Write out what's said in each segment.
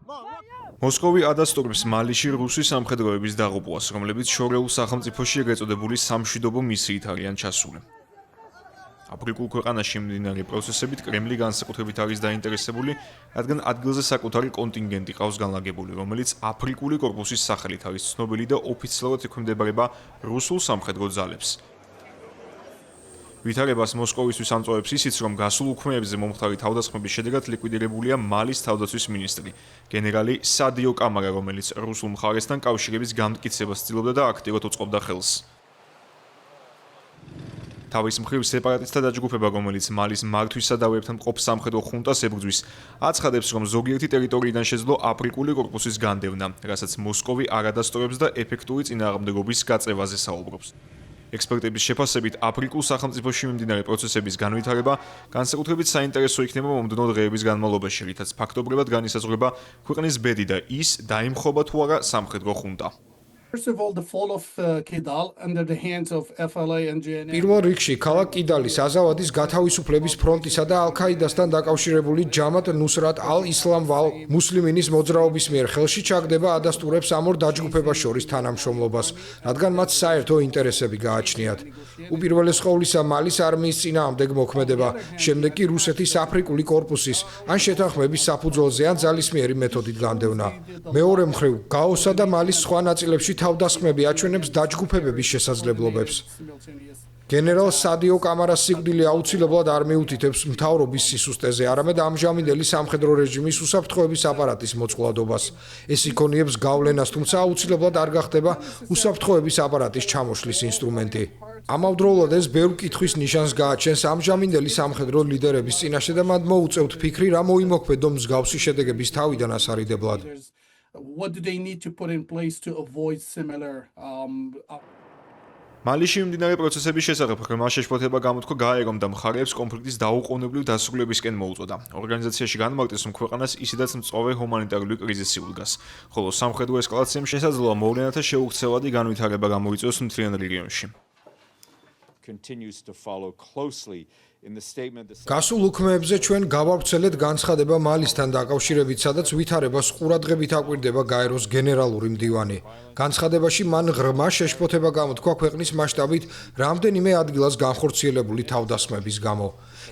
მოსკოვი ადასტურებს მალიში რუსი სამხედროების დაღუპვას, რომლებიც შორეულ სახელმწიფოში ეგრეთ წოდებული სამშვიდობო მისიით არიან ჩასული. აფრიკულ ქვეყანაში მიმდინარე პროცესებით კრემლი განსაკუთრებით არის დაინტერესებული, რადგან ადგილზე საკუთარი კონტინგენტი ყავს განლაგებული, რომელიც აფრიკული კორპუსის სახელით არის ცნობილი და ოფიციალურად ექვემდებარება რუსულ სამხედრო ძალებს. ვითარებას მოსკოვისთვის ამწოვებს ისიც, რომ გასულ უქმეებზე მომხდარი თავდასხმების შედეგად ლიკვიდირებულია მალის თავდაცვის მინისტრი, გენერალი სადიო კამარა, რომელიც რუსულ მხარესთან კავშირების განმტკიცებას ცდილობდა და აქტიურად უწყობდა ხელს. თავის მხრივ სეპარატისტთა დაჯგუფება, რომელიც მალის მართვისა და დაავებთან მყოფ სამხედრო ხუნტას ებრძვის, აცხადებს, რომ ზოგიერთი ტერიტორიიდან შეძლო აფრიკული კორპუსის განდევნა, რასაც მოსკოვი არ ადასტურებს და ეფექტური წინააღმდეგობის გაწევაზე საუბრობს. ექსპერტების შეფასებით, აფრიკულ სახელმწიფოში მიმდინარე პროცესების განვითარება განსაკუთრებით საინტერესო იქნება მომდევნო დღეების განმავლობაში, რითაც ფაქტობრივად განისაზღვრება ქვეყნის ბედი და ის დაიმხობა თუ არა სამხედრო ხუნტა. პირველ რიგში ქალაქ კიდალის აზავადის გათავისუფლების ფრონტისა და ალ-ქაიდასთან დაკავშირებული ჯამატ ნუსრატ ალ-ისლამ ვალ მუსლიმინის მოძრაობის მიერ ხელში ჩაგდება ადასტურებს ამ ორ დაჯგუფებას შორის თანამშრომლობას, რადგან მათ საერთო ინტერესები გააჩნიათ. უპირველეს ყოვლისა მალის არმიის წინააღმდეგ მოქმედება, შემდეგ კი რუსეთის აფრიკული კორპუსის ან შეთანხმების საფუძველზე ან ძალისმიერი მეთოდით განდევნა. მეორე მხრივ, გაოსა და მალის სხვა ნაწილებში თავდასხმები აჩვენებს დაჯგუფებების შესაძლებლობებს. გენერალ სადიო კამარას სიკვდილი აუცილებლად არ მიუთითებს მთავრობის სისუსტეზე, არამედ ამჟამინდელი სამხედრო რეჟიმის უსაფრთხოების აპარატის მოწყვლადობას. ეს იქონიებს გავლენას, თუმცა აუცილებლად არ გახდება უსაფრთხოების აპარატის ჩამოშლის ინსტრუმენტი. ამავდროულად ეს ბევრ კითხვის ნიშანს გააჩენს ამჟამინდელი სამხედრო ლიდერების წინაშე და მათ მოუწევთ ფიქრი, რა მოიმოქმედო მსგავსი შედეგების თავიდან ასარიდებლად. What do they need to put in place to avoid similar მალიში მიმდინარე პროცესების შესახებ ღრმა შეშფოთება გამოთქვა გაერომ და მხარეებს კონფლიქტის დაუყოვნებლივ დასრულებისკენ მოუწოდა. ორგანიზაციაში განმარტეს, რომ ქვეყანას ისედაც მწვავე ჰუმანიტარული კრიზისი უდგას, ხოლო სამხედრო ესკალაციამ შესაძლოა მოვლენათა შეუქცევადი განვითარება გამოიწვიოს მთლიან რეგიონში. გასულ უქმეებზე ჩვენ გავავრცელეთ განცხადება მალისთან დაკავშირებით, სადაც ვითარებას ყურადღებით აკვირდება გაეროს გენერალური მდივანი. განცხადებაში მან ღრმა შეშფოთება გამოთქვა ქვეყნის მასშტაბით რამდენიმე ადგილას განხორციელებული თავდასხმების გამო.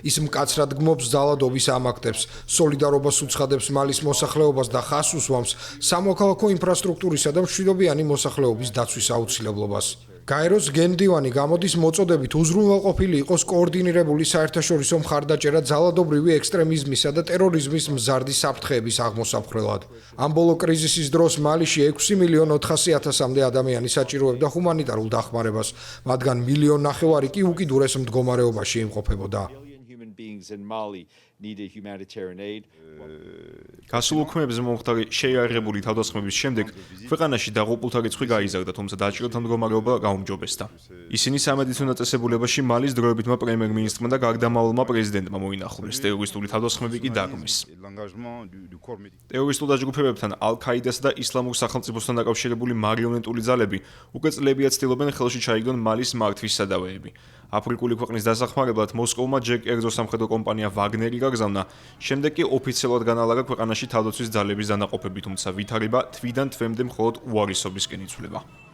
ის მკაცრად გმობს ძალადობის ამ აქტებს, სოლიდარობას უცხადებს მალის მოსახლეობას და ხაზს უსვამს სამოქალაქო ინფრასტრუქტურისა და მშვიდობიანი მოსახლეობის დაცვის აუცილებლობას. გაეროს გენდივანი გამოდის მოწოდებით უზრუნველყოფილი იყოს კოორდინირებული საერთაშორისო მხარდაჭერა ძალადობრივი ექსტრემიზმისა და ტერორიზმის მზარდი საფრთხეების აღმოსაფხრელად. ამ ბოლო კრიზისის დროს მალიში 6.400.000-მდე ადამიანი საჭიროებდა ჰუმანიტარულ დახმარებას, მათგან 1.5 მილიონი კი უკიდურეს მდგომარეობაში იმყოფებოდა. გასულ უქმეებზე მომხდარი შეიარაღებული თავდასხმების შემდეგ ქვეყანაში დაღუპულთა რიცხვი გაიზარდა, თუმცა დაჭიროთა მდგომარეობა გაუმჯობესდა. ისინი სამედიცინო დაწესებულებაში მალის დროებითმა პრემიერ-მინისტრმა და გარდამავალმა პრეზიდენტმა მოინახულეს, ტერორისტული თავდასხმები კი დაგმეს. ტერორისტულ დაჯგუფებებთან ალ-ქაიდასა და ისლამურ სახელმწიფოსთან დაკავშირებული მარიონეტული ძალები უკვე წლებია ცდილობენ ხელში ჩაიგდონ მალის მართვის სადავეები. აფრიკული ქვეყნის დასახმარებლად მოსკოვმა ჯერ კერძო სამხედრო კომპანია ვაგნერი გაგზავნა, შემდეგ კი ოფიციალურად განალაგა ქვეყანაში თავდაცვის ძალების დანაყოფები, თუმცა ვითარება თვიდან თვემდე მხოლოდ უარისობისკენ იცვლება.